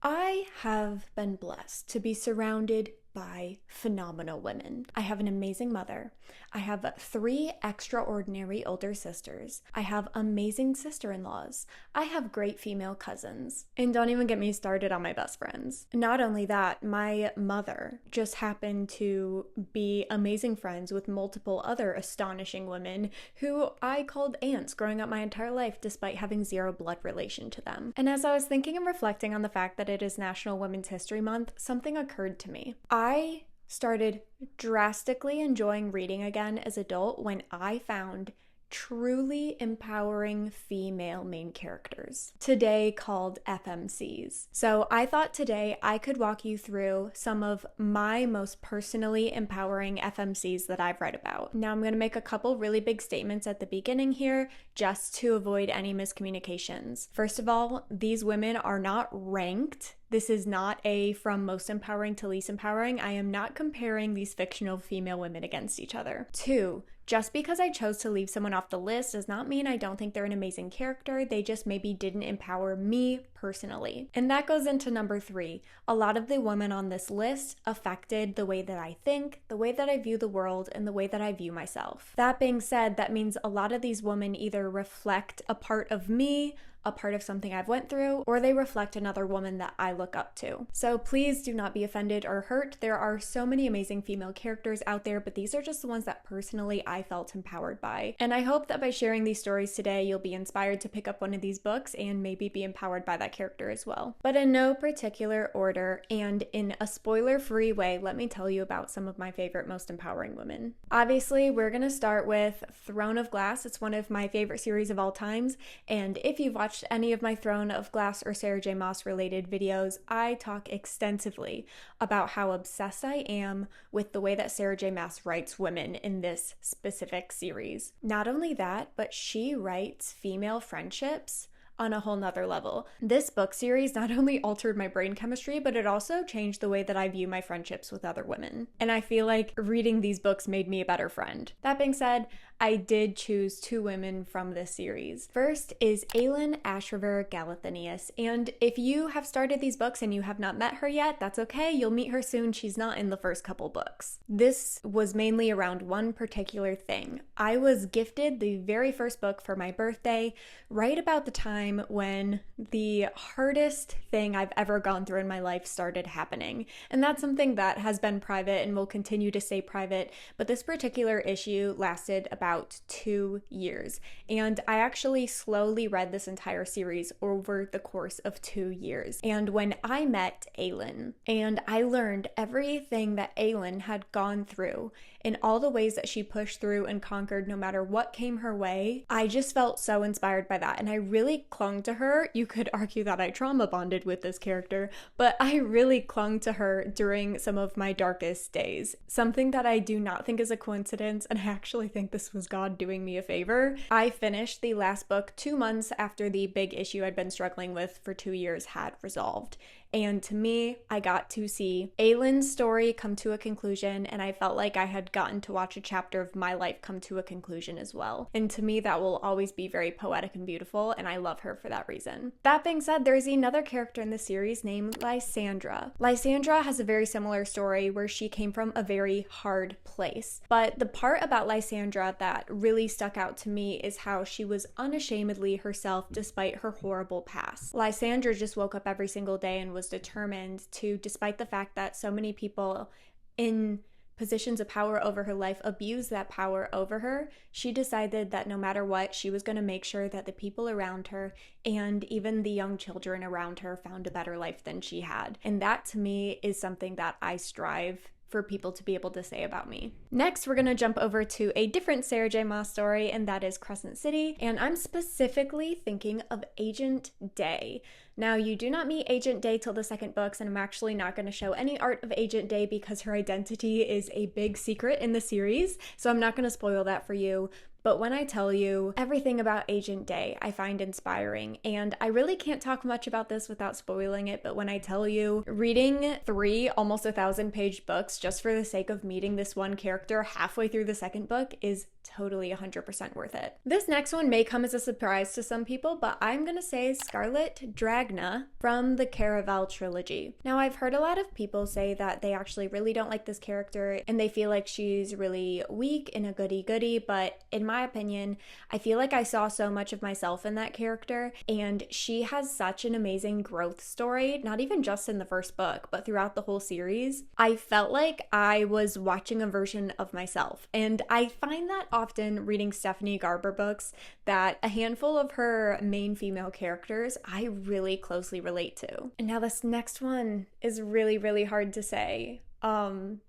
I have been blessed to be surrounded by phenomenal women. I have an amazing mother. I have 3 extraordinary older sisters. I have amazing sister-in-laws. I have great female cousins. And don't even get me started on my best friends. Not only that, my mother just happened to be amazing friends with multiple other astonishing women who I called aunts growing up my entire life despite having 0 blood relation to them. And as I was thinking and reflecting on the fact that it is National Women's History Month, something occurred to me. I started drastically enjoying reading again as an adult when I found truly empowering female main characters, today called FMCs. So I thought today I could walk you through some of my most personally empowering FMCs that I've read about. Now I'm going to make a couple really big statements at the beginning here just to avoid any miscommunications. First of all, these women are not ranked. This is not a from most empowering to least empowering. I am not comparing these fictional female women against each other. 2, just because I chose to leave someone off the list does not mean I don't think they're an amazing character. They just maybe didn't empower me personally. And that goes into number 3. A lot of the women on this list affected the way that I think, the way that I view the world, and the way that I view myself. That being said, that means a lot of these women either reflect a part of me, a part of something I've went through, or they reflect another woman that I look up to. So please do not be offended or hurt. There are so many amazing female characters out there, but these are just the ones that personally I felt empowered by. And I hope that by sharing these stories today, you'll be inspired to pick up one of these books and maybe be empowered by that character as well. But in no particular order and in a spoiler-free way, let me tell you about some of my favorite, most empowering women. Obviously, we're gonna start with Throne of Glass. It's one of my favorite series of all times, and if you've watched any of my Throne of Glass or Sarah J. Maas related videos, I talk extensively about how obsessed I am with the way that Sarah J. Maas writes women in this specific series. Not only that, but she writes female friendships on a whole nother level. This book series not only altered my brain chemistry, but it also changed the way that I view my friendships with other women. And I feel like reading these books made me a better friend. That being said, I did choose 2 women from this series. First is Aelin Ashriver Galathinius, and if you have started these books and you have not met her yet, that's okay, you'll meet her soon. She's not in the first couple books. This was mainly around one particular thing. I was gifted the very first book for my birthday, right about the time when the hardest thing I've ever gone through in my life started happening. And that's something that has been private and will continue to stay private, but this particular issue lasted about 2 years. And I actually slowly read this entire series over the course of 2 years. And when I met Aelin and I learned everything that Aelin had gone through and all the ways that she pushed through and conquered no matter what came her way, I just felt so inspired by that. And I really clung to her. You could argue that I trauma bonded with this character, but I really clung to her during some of my darkest days. Something that I do not think is a coincidence, and I actually think this was God doing me a favor. I finished the last book 2 months after the big issue I'd been struggling with for 2 years had resolved. And to me, I got to see Aelin's story come to a conclusion, and I felt like I had gotten to watch a chapter of my life come to a conclusion as well. And to me, that will always be very poetic and beautiful, and I love her for that reason. That being said, there's another character in the series named Lysandra. Lysandra has a very similar story where she came from a very hard place. But the part about Lysandra that really stuck out to me is how she was unashamedly herself despite her horrible past. Lysandra just woke up every single day and was determined to, despite the fact that so many people in positions of power over her life abused that power over her, she decided that no matter what, she was going to make sure that the people around her and even the young children around her found a better life than she had. And that to me is something that I strive for people to be able to say about me. Next, we're gonna jump over to a different Sarah J. Maas story, and that is Crescent City, and I'm specifically thinking of Agent Day. Now, you do not meet Agent Day till the second books, and I'm actually not going to show any art of Agent Day because her identity is a big secret in the series, so I'm not going to spoil that for you. But when I tell you everything about Agent Day, I find inspiring, and I really can't talk much about this without spoiling it, but when I tell you reading 3 almost 1,000-page books just for the sake of meeting this one character halfway through the second book is totally 100% worth it. This next one may come as a surprise to some people, but I'm gonna say Scarlet Drag Magna from the Caraval trilogy. Now, I've heard a lot of people say that they actually really don't like this character and they feel like she's really weak and a goody-goody, but in my opinion, I feel like I saw so much of myself in that character, and she has such an amazing growth story, not even just in the first book, but throughout the whole series. I felt like I was watching a version of myself, and I find that often reading Stephanie Garber books that a handful of her main female characters I really closely relate to. And now this next one is really, really hard to say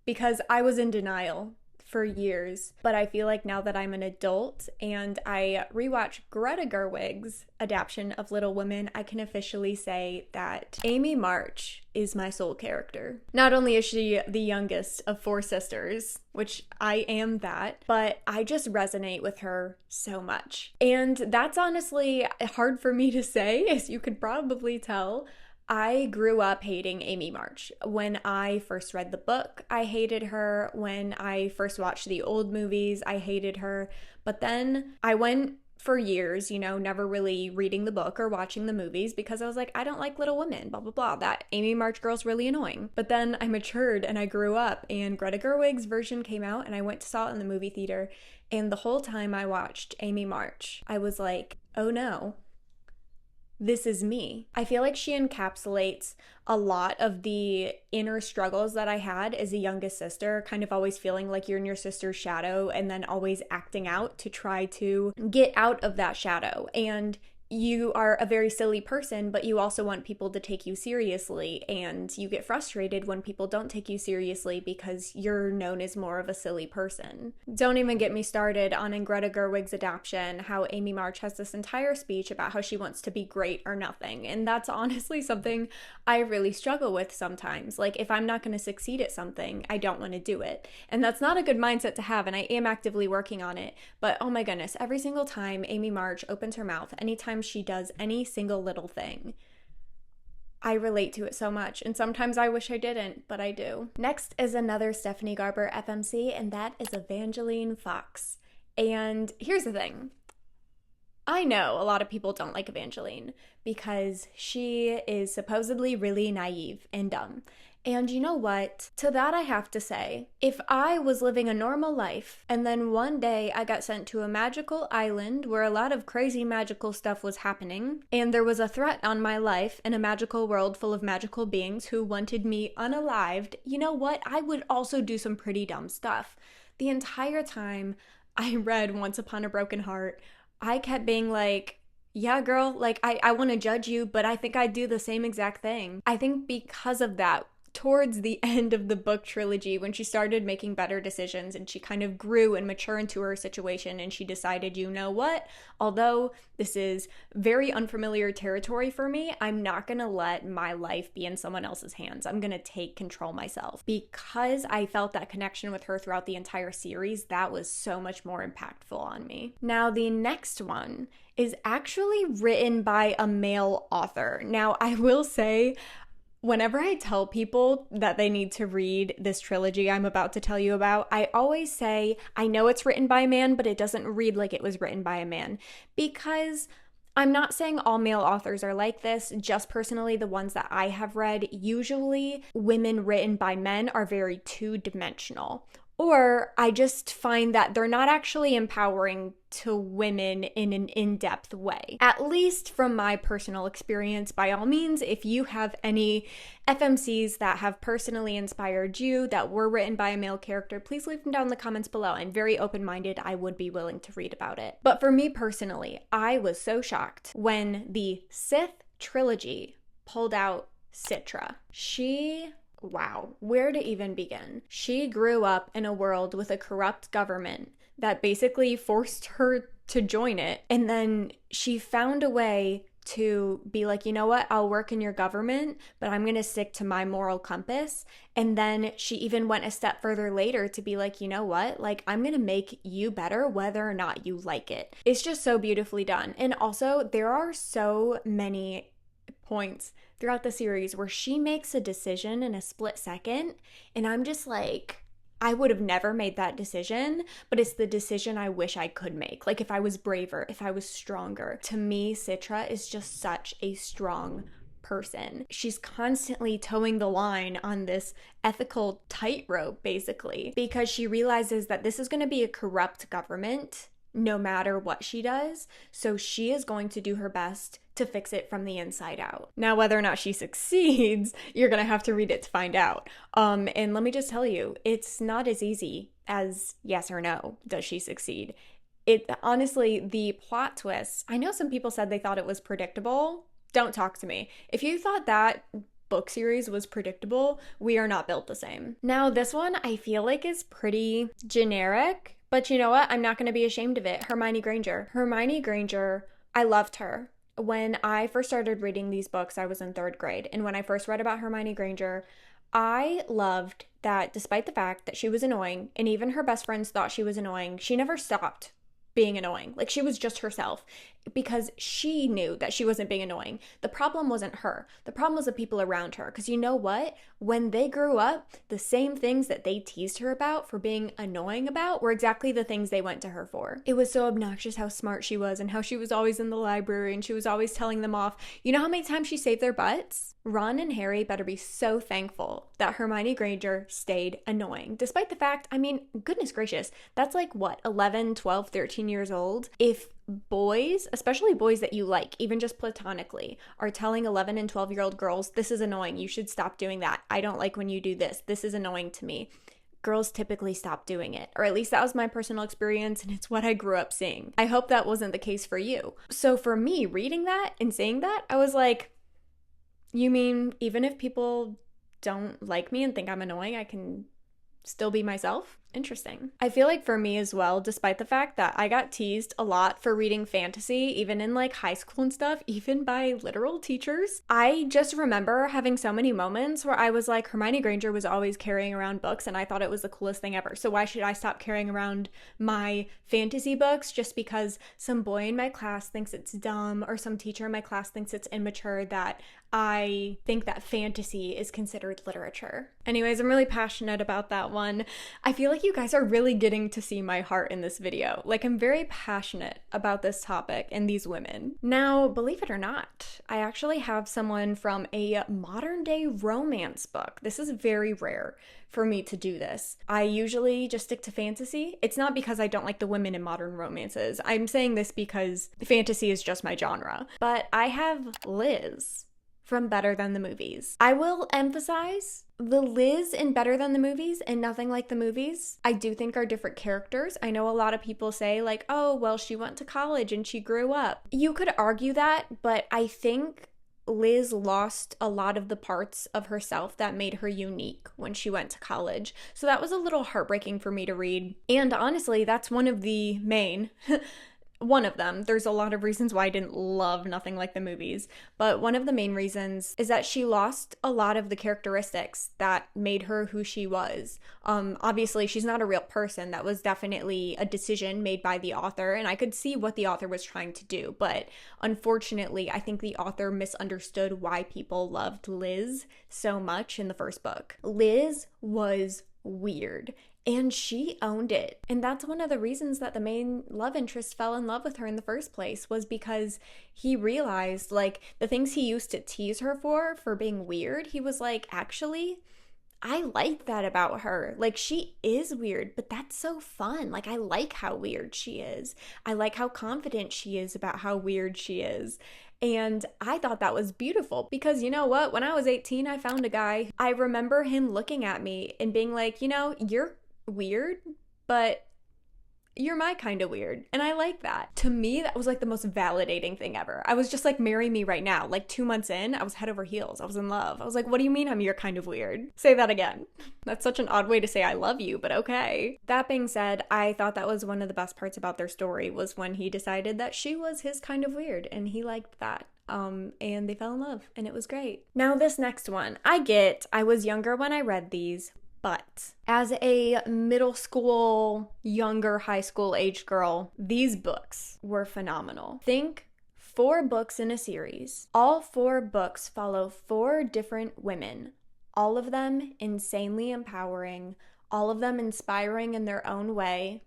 because I was in denial for years, but I feel like now that I'm an adult and I rewatch Greta Gerwig's adaptation of Little Women, I can officially say that Amy March is my soul character. Not only is she the youngest of 4 sisters, which I am that, but I just resonate with her so much. And that's honestly hard for me to say, as you could probably tell. I grew up hating Amy March. When I first read the book, I hated her. When I first watched the old movies, I hated her. But then I went for years, never really reading the book or watching the movies because I was like, I don't like Little Women, blah, blah, blah. That Amy March girl's really annoying. But then I matured and I grew up and Greta Gerwig's version came out and I went to saw it in the movie theater. And the whole time I watched Amy March, I was like, oh no. This is me. I feel like she encapsulates a lot of the inner struggles that I had as a youngest sister, kind of always feeling like you're in your sister's shadow and then always acting out to try to get out of that shadow. And you are a very silly person, but you also want people to take you seriously, and you get frustrated when people don't take you seriously because you're known as more of a silly person. Don't even get me started on in Greta Gerwig's adaptation, how Amy March has this entire speech about how she wants to be great or nothing, and that's honestly something I really struggle with sometimes. Like, if I'm not going to succeed at something, I don't want to do it, and that's not a good mindset to have, and I am actively working on it, but oh my goodness, every single time Amy March opens her mouth, anytime she does any single little thing, I relate to it so much, and sometimes I wish I didn't, but I do. Next is another Stephanie Garber FMC, and that is Evangeline Fox. And here's the thing. I know a lot of people don't like Evangeline because she is supposedly really naive and dumb. And you know what? To that I have to say, if I was living a normal life and then one day I got sent to a magical island where a lot of crazy magical stuff was happening and there was a threat on my life in a magical world full of magical beings who wanted me unalived, you know what? I would also do some pretty dumb stuff. The entire time I read Once Upon a Broken Heart, I kept being like, yeah, girl, like I want to judge you, but I think I'd do the same exact thing. I think because of that, towards the end of the book trilogy, when she started making better decisions and she kind of grew and matured into her situation and she decided, you know what, although this is very unfamiliar territory for me, I'm not going to let my life be in someone else's hands. I'm going to take control myself. Because I felt that connection with her throughout the entire series, that was so much more impactful on me. Now, the next one is actually written by a male author. Now, I will say, whenever I tell people that they need to read this trilogy I'm about to tell you about, I always say, I know it's written by a man, but it doesn't read like it was written by a man. Because I'm not saying all male authors are like this, just personally the ones that I have read, usually women written by men are very two-dimensional. Or I just find that they're not actually empowering to women in an in-depth way. At least from my personal experience. By all means, if you have any FMCs that have personally inspired you, that were written by a male character, please leave them down in the comments below. I'm very open-minded. I would be willing to read about it. But for me personally, I was so shocked when the Scythe trilogy pulled out Citra. Wow, where to even begin? She grew up in a world with a corrupt government that basically forced her to join it. And then she found a way to be like, you know what, I'll work in your government, but I'm going to stick to my moral compass. And then she even went a step further later to be like, you know what, like I'm going to make you better whether or not you like it. It's just so beautifully done. And also there are so many points throughout the series where she makes a decision in a split second and I'm just like, I would have never made that decision, but it's the decision I wish I could make. Like if I was braver, if I was stronger. To me, Citra is just such a strong person. She's constantly towing the line on this ethical tightrope, basically, because she realizes that this is going to be a corrupt government no matter what she does. So she is going to do her best to fix it from the inside out. Now, whether or not she succeeds, you're going to have to read it to find out. And let me just tell you, it's not as easy as yes or no, does she succeed? It honestly, the plot twists, I know some people said they thought it was predictable. Don't talk to me. If you thought that book series was predictable, we are not built the same. Now, this one I feel like is pretty generic, but you know what? I'm not going to be ashamed of it. Hermione Granger. Hermione Granger, I loved her. When I first started reading these books, I was in 3rd grade. And when I first read about Hermione Granger, I loved that despite the fact that she was annoying, and even her best friends thought she was annoying, she never stopped being annoying. Like, she was just herself because she knew that she wasn't being annoying. The problem wasn't her. The problem was the people around her. Because you know what? When they grew up, the same things that they teased her about for being annoying about were exactly the things they went to her for. It was so obnoxious how smart she was and how she was always in the library and she was always telling them off. You know how many times she saved their butts? Ron and Harry better be so thankful that Hermione Granger stayed annoying. Despite the fact, I mean, goodness gracious, that's like what, 11, 12, 13 years old? If boys, especially boys that you like, even just platonically, are telling 11 and 12-year-old girls, this is annoying, you should stop doing that, I don't like when you do this is annoying to me, girls typically stop doing it. Or at least that was my personal experience, and it's what I grew up seeing. I hope that wasn't the case for you. So for me, reading that and saying that, I was like, you mean even if people don't like me and think I'm annoying, I can still be myself? Interesting. I feel like for me as well, despite the fact that I got teased a lot for reading fantasy, even in like high school and stuff, even by literal teachers, I just remember having so many moments where I was like, Hermione Granger was always carrying around books and I thought it was the coolest thing ever. So why should I stop carrying around my fantasy books just because some boy in my class thinks it's dumb or some teacher in my class thinks it's immature that I think that fantasy is considered literature? Anyways, I'm really passionate about that one. I feel like you guys are really getting to see my heart in this video. Like, I'm very passionate about this topic and these women. Now, believe it or not, I actually have someone from a modern day romance book. This is very rare for me to do this. I usually just stick to fantasy. It's not because I don't like the women in modern romances. I'm saying this because fantasy is just my genre. But I have Liz from Better Than the Movies. I will emphasize the Liz in Better Than the Movies and Nothing Like the Movies, I do think are different characters. I know a lot of people say like, oh, well, she went to college and she grew up. You could argue that, but I think Liz lost a lot of the parts of herself that made her unique when she went to college. So that was a little heartbreaking for me to read. And honestly, that's one of the main one of them. There's a lot of reasons why I didn't love Nothing Like the Movies, but one of the main reasons is that she lost a lot of the characteristics that made her who she was. Obviously, she's not a real person. That was definitely a decision made by the author, and I could see what the author was trying to do, but unfortunately, I think the author misunderstood why people loved Liz so much in the first book. Liz was weird. And she owned it. And that's one of the reasons that the main love interest fell in love with her in the first place, was because he realized, like, the things he used to tease her for being weird, he was like, actually, I like that about her. Like, she is weird, but that's so fun. Like, I like how weird she is. I like how confident she is about how weird she is. And I thought that was beautiful because, you know what? When I was 18, I found a guy. I remember him looking at me and being like, you know, you're weird, but you're my kind of weird. And I like that. To me, that was like the most validating thing ever. I was just like, marry me right now. Like 2 months in, I was head over heels. I was in love. I was like, what do you mean I'm your kind of weird? Say that again. That's such an odd way to say I love you, but okay. That being said, I thought that was one of the best parts about their story, was when he decided that she was his kind of weird, and he liked that. And they fell in love, and it was great. Now this next one, I was younger when I read these, but as a middle school, younger high school age girl, these books were phenomenal. Think 4 books in a series. All 4 books follow 4 different women, all of them insanely empowering, all of them inspiring in their own way.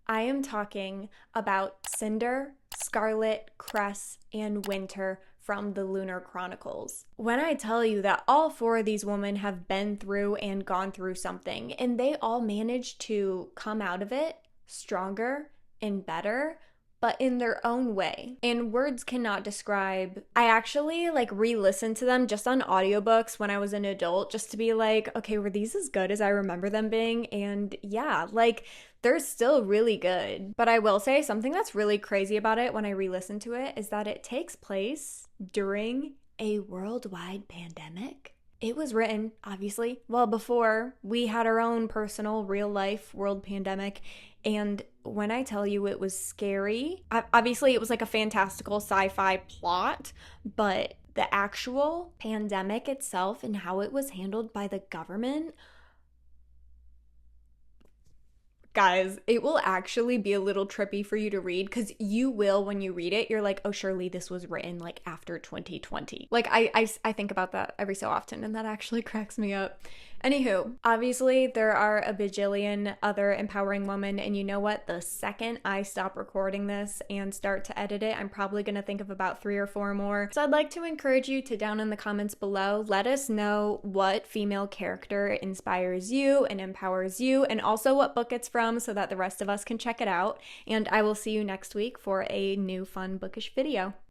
I am talking about Cinder, Scarlet, Cress, and Winter from the Lunar Chronicles. When I tell you that all 4 of these women have been through and gone through something, and they all managed to come out of it stronger and better, but in their own way. And words cannot describe. I actually re-listened to them just on audiobooks when I was an adult, just to be like, okay, were these as good as I remember them being? And yeah, they're still really good. But I will say something that's really crazy about it when I re-listen to it is that it takes place during a worldwide pandemic. It was written, obviously, well before we had our own personal real life world pandemic. And when I tell you it was scary, obviously it was like a fantastical sci-fi plot, but the actual pandemic itself and how it was handled by the government, guys, it will actually be a little trippy for you to read, because you will, when you read it, you're like, oh, surely this was written after 2020. I think about that every so often, and that actually cracks me up. Anywho, obviously there are a bajillion other empowering women, and you know what? The second I stop recording this and start to edit it, I'm probably going to think of about 3 or 4 more. So I'd like to encourage you to, down in the comments below, let us know what female character inspires you and empowers you, and also what book it's from, so that the rest of us can check it out. And I will see you next week for a new fun bookish video.